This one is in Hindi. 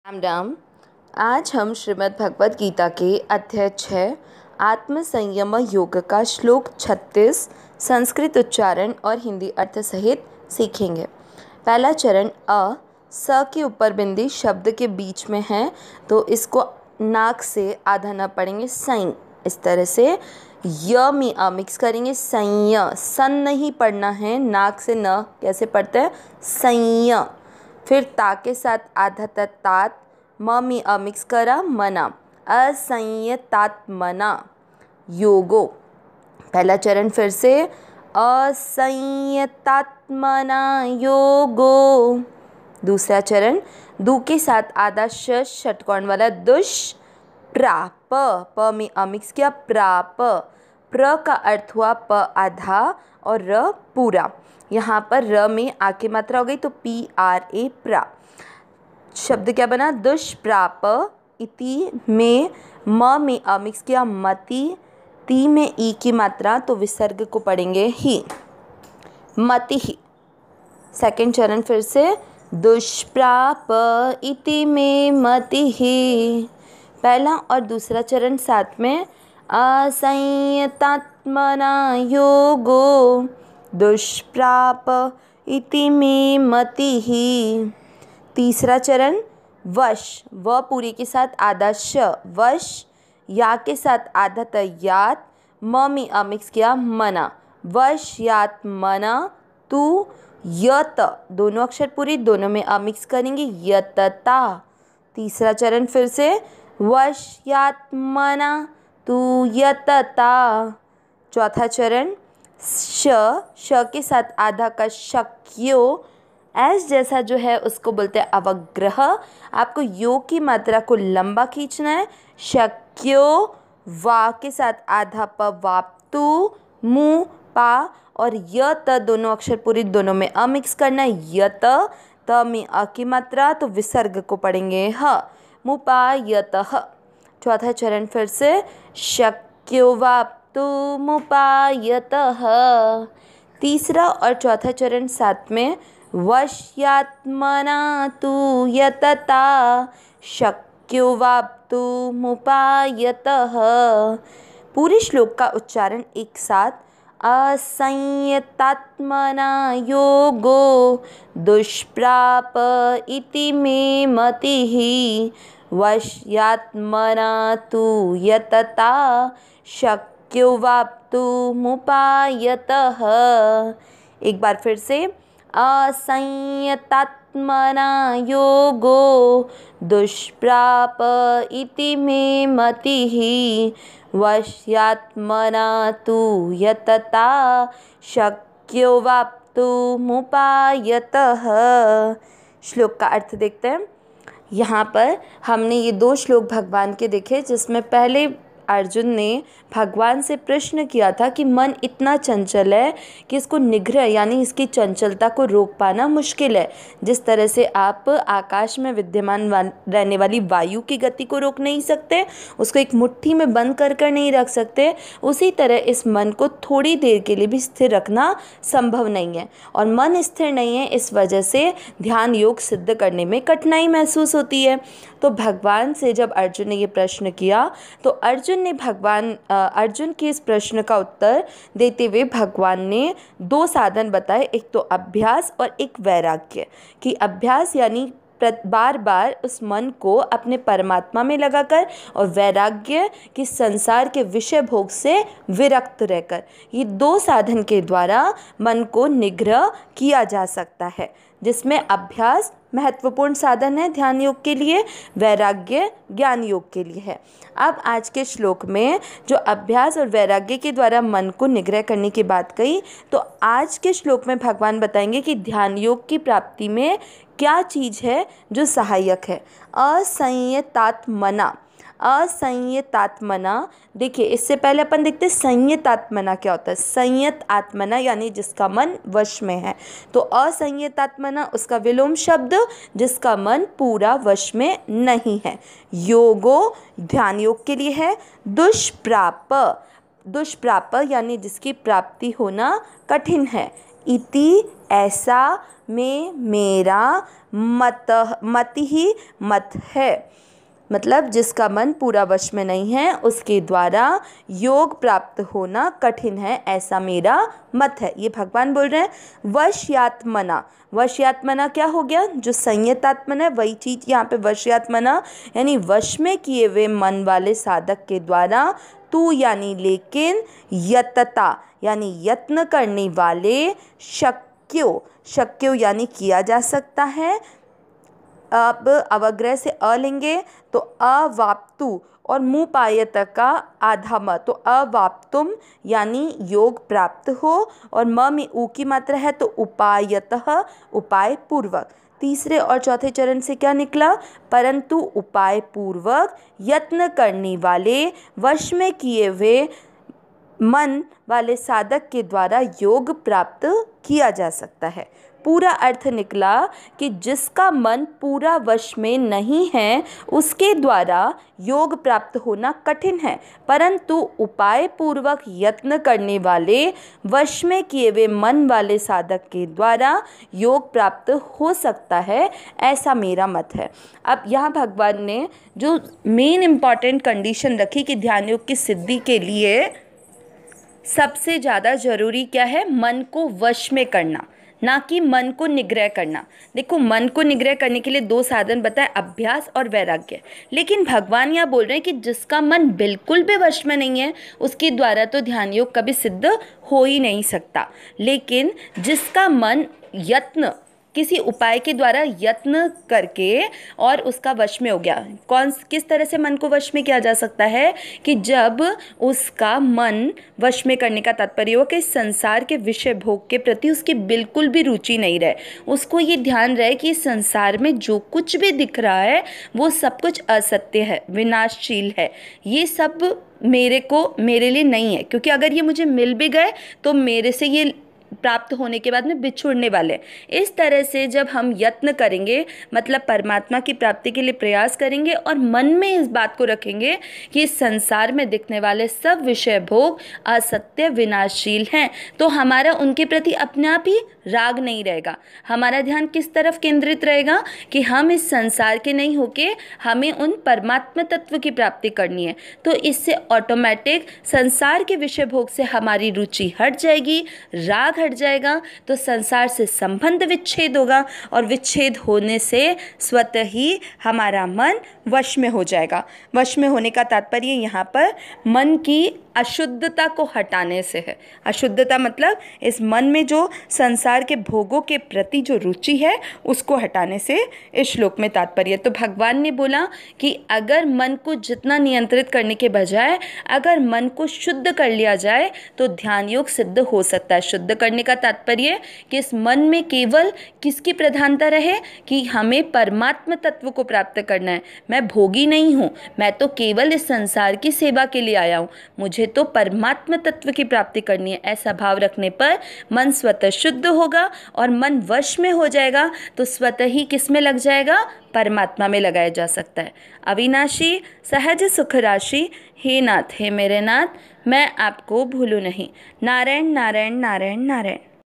राम राम। आज हम श्रीमद् भगवद गीता के अध्याय 6 आत्म संयम योग का श्लोक 36 संस्कृत उच्चारण और हिंदी अर्थ सहित सीखेंगे। पहला चरण अ, स के ऊपर बिंदी शब्द के बीच में है तो इसको नाक से आधा न पढ़ेंगे, सई। इस तरह से य में अ मिक्स करेंगे, संय। सन नहीं पढ़ना है, नाक से न कैसे पढ़ते हैं, संय। फिर ता के साथ आधा तात, म में अ मिक्स करा, मना, असंयतात्मना योगो। पहला चरण फिर से असंयतात्मना योगो। दूसरा चरण दू के साथ आधा षटकोण वाला दुष्प्राप, प में अ मिक्स किया, प्राप। प्र का अर्थ हुआ प आधा और र पूरा। यहाँ पर र में आ की मात्रा हो गई तो PRA, प्रा। शब्द क्या बना, दुष्प्राप। इति में म में अ मिक्स किया, मति। ती में ई की मात्रा तो विसर्ग को पढ़ेंगे ही, मति ही। सेकंड चरण फिर से दुष्प्राप इति में मति ही। पहला और दूसरा चरण साथ में असंयतात्मना योगो दुष्प्राप इति में मति ही। तीसरा चरण वश, व पूरी के साथ आधा श, वश। या के साथ आधा तयात, म में अ मिक्स किया, मना, वश यात मना। तू यत, दोनों अक्षर पूरी, दोनों में अ मिक्स करेंगे, यतता। तीसरा चरण फिर से वश यात मना, तू यतता। चौथा चरण श के साथ आधा का शक्यो, एस जैसा जो है उसको बोलते हैं अवग्रह। आपको यो की मात्रा को लंबा खींचना है, शक्यो। वा के साथ आधा प, वाप्तु, मु, पा और य त दोनों अक्षर पूरी, दोनों में अ मिक्स करना है, यत। त में अ की मात्रा तो विसर्ग को पढ़ेंगे ह, मुपायतः। चौथा चरण फिर से शक्यो वाप्तु मुपायतः। तीसरा और चौथा चरण साथ में वश्यात्मना तु यतता शक्यो वाप्तु मुपायतः। पूरे श्लोक का उच्चारण एक साथ, असंयतात्मना योगो दुष्प्राप इति में मतिः वश्यात्मना तु यतता शक्यो वाप्तु मुपायतः। एक बार फिर से असंयतात्मना योगो दुष्प्राप इति में मतिः वश्यात्मना तु यतता शक्यो वाप्तु मुपायतः। श्लोक का अर्थ देखते हैं। यहाँ पर हमने ये दो श्लोक भगवान के देखे, जिसमें पहले अर्जुन ने भगवान से प्रश्न किया था कि मन इतना चंचल है कि इसको निग्रह यानी इसकी चंचलता को रोक पाना मुश्किल है। जिस तरह से आप आकाश में विद्यमान रहने वाली वायु की गति को रोक नहीं सकते, उसको एक मुट्ठी में बंद कर नहीं रख सकते, उसी तरह इस मन को थोड़ी देर के लिए भी स्थिर रखना संभव नहीं है। और मन स्थिर नहीं है, इस वजह से ध्यान योग सिद्ध करने में कठिनाई महसूस होती है। तो भगवान से जब अर्जुन ने ये प्रश्न किया तो अर्जुन के इस प्रश्न का उत्तर देते हुए भगवान ने दो साधन बताए, एक तो अभ्यास और एक वैराग्य। कि अभ्यास यानी बार बार उस मन को अपने परमात्मा में लगाकर, और वैराग्य कि संसार के विषय भोग से विरक्त रहकर। ये दो साधन के द्वारा मन को निग्रह किया जा सकता है, जिसमें अभ्यास महत्वपूर्ण साधन है ध्यान योग के लिए, वैराग्य ज्ञान योग के लिए है। अब आज के श्लोक में जो अभ्यास और वैराग्य के द्वारा मन को निग्रह करने की बात कही, तो आज के श्लोक में भगवान बताएंगे कि ध्यान योग की प्राप्ति में क्या चीज़ है जो सहायक है। असंयतात्मना, असंयतात्मना। देखिए, इससे पहले अपन देखते हैं संयतात्मना क्या होता है। संयत आत्मना यानी जिसका मन वश में है, तो असंयतात्मना उसका विलोम शब्द जिसका मन पूरा वश में नहीं है। योगो ध्यान योग के लिए है। दुष्प्राप, दुष्प्राप यानी जिसकी प्राप्ति होना कठिन है। इति ऐसा में मेरा मत ही मत है। मतलब जिसका मन पूरा वश में नहीं है उसके द्वारा योग प्राप्त होना कठिन है, ऐसा मेरा मत है। ये भगवान बोल रहे हैं। वश्यात्मना, वश्यात्मना क्या हो गया? जो संयतात्मना है वही चीज़ यहाँ पे वश्यात्मना, यानी वश में किए हुए मन वाले साधक के द्वारा, तू यानी लेकिन, यतता यानी यत्न करने वाले, शक्यो, शक्यो यानी किया जा सकता है। अब अवग्रह से अ लेंगे तो अवाप्तु और मुपायत का आधा म, तो अवाप्तुम यानी योग प्राप्त हो, और म में ऊ की मात्रा है तो उपायतः उपाय पूर्वक। तीसरे और चौथे चरण से क्या निकला? परंतु उपाय पूर्वक यत्न करने वाले, वश में किए हुए मन वाले साधक के द्वारा योग प्राप्त किया जा सकता है। पूरा अर्थ निकला कि जिसका मन पूरा वश में नहीं है उसके द्वारा योग प्राप्त होना कठिन है, परंतु उपाय पूर्वक यत्न करने वाले, वश में किए हुए मन वाले साधक के द्वारा योग प्राप्त हो सकता है, ऐसा मेरा मत है। अब यहाँ भगवान ने जो मेन इम्पॉर्टेंट कंडीशन रखी कि ध्यान योग की सिद्धि के लिए सबसे ज़्यादा ज़रूरी क्या है? मन को वश में करना, ना कि मन को निग्रह करना। देखो, मन को निग्रह करने के लिए दो साधन बताए, अभ्यास और वैराग्य। लेकिन भगवान यहाँ बोल रहे हैं कि जिसका मन बिल्कुल भी वश में नहीं है उसके द्वारा तो ध्यान योग कभी सिद्ध हो ही नहीं सकता। लेकिन जिसका मन यत्न, किसी उपाय के द्वारा यत्न करके और उसका वश में हो गया, किस तरह से मन को वश में किया जा सकता है? कि जब उसका मन वश में करने का तात्पर्य हो कि संसार के विषय भोग के प्रति उसकी बिल्कुल भी रुचि नहीं रहे, उसको ये ध्यान रहे कि संसार में जो कुछ भी दिख रहा है वो सब कुछ असत्य है, विनाशशील है, ये सब मेरे लिए नहीं है, क्योंकि अगर ये मुझे मिल भी गए तो मेरे से ये प्राप्त होने के बाद में बिछुड़ने वाले। इस तरह से जब हम यत्न करेंगे, मतलब परमात्मा की प्राप्ति के लिए प्रयास करेंगे और मन में इस बात को रखेंगे कि इस संसार में दिखने वाले सब विषय भोग असत्य, विनाशशील हैं, तो हमारा उनके प्रति अपने आप ही राग नहीं रहेगा। हमारा ध्यान किस तरफ केंद्रित रहेगा? कि हम इस संसार के नहीं होके हमें उन परमात्मा तत्व की प्राप्ति करनी है। तो इससे ऑटोमेटिक संसार के विषय भोग से हमारी रुचि हट जाएगी, राग हट जाएगा, तो संसार से संबंध विच्छेद होगा, और विच्छेद होने से स्वतः ही हमारा मन वश में हो जाएगा। वश में होने का तात्पर्य यहाँ पर मन की अशुद्धता को हटाने से है। अशुद्धता मतलब इस मन में जो संसार के भोगों के प्रति जो रुचि है उसको हटाने से इस श्लोक में तात्पर्य। तो भगवान ने बोला कि अगर मन को जितना नियंत्रित करने के बजाय अगर मन को शुद्ध कर लिया जाए तो ध्यान योग सिद्ध हो सकता है। शुद्ध करने का तात्पर्य कि इस मन में केवल किसकी प्रधानता रहे? कि हमें परमात्मा तत्व को प्राप्त करना है। मैं भोगी नहीं हूँ, मैं तो केवल इस संसार की सेवा के लिए आया हूँ, मुझे तो परमात्मा तत्व की प्राप्ति करनी है। ऐसा भाव रखने पर मन स्वतः शुद्ध होगा और मन वश में हो जाएगा, तो स्वतः ही किस में लग जाएगा? परमात्मा में लगाया जा सकता है। अविनाशी सहज सुख राशि, हे नाथ, हे मेरे नाथ, मैं आपको भूलूं नहीं। नारायण नारायण नारायण नारायण।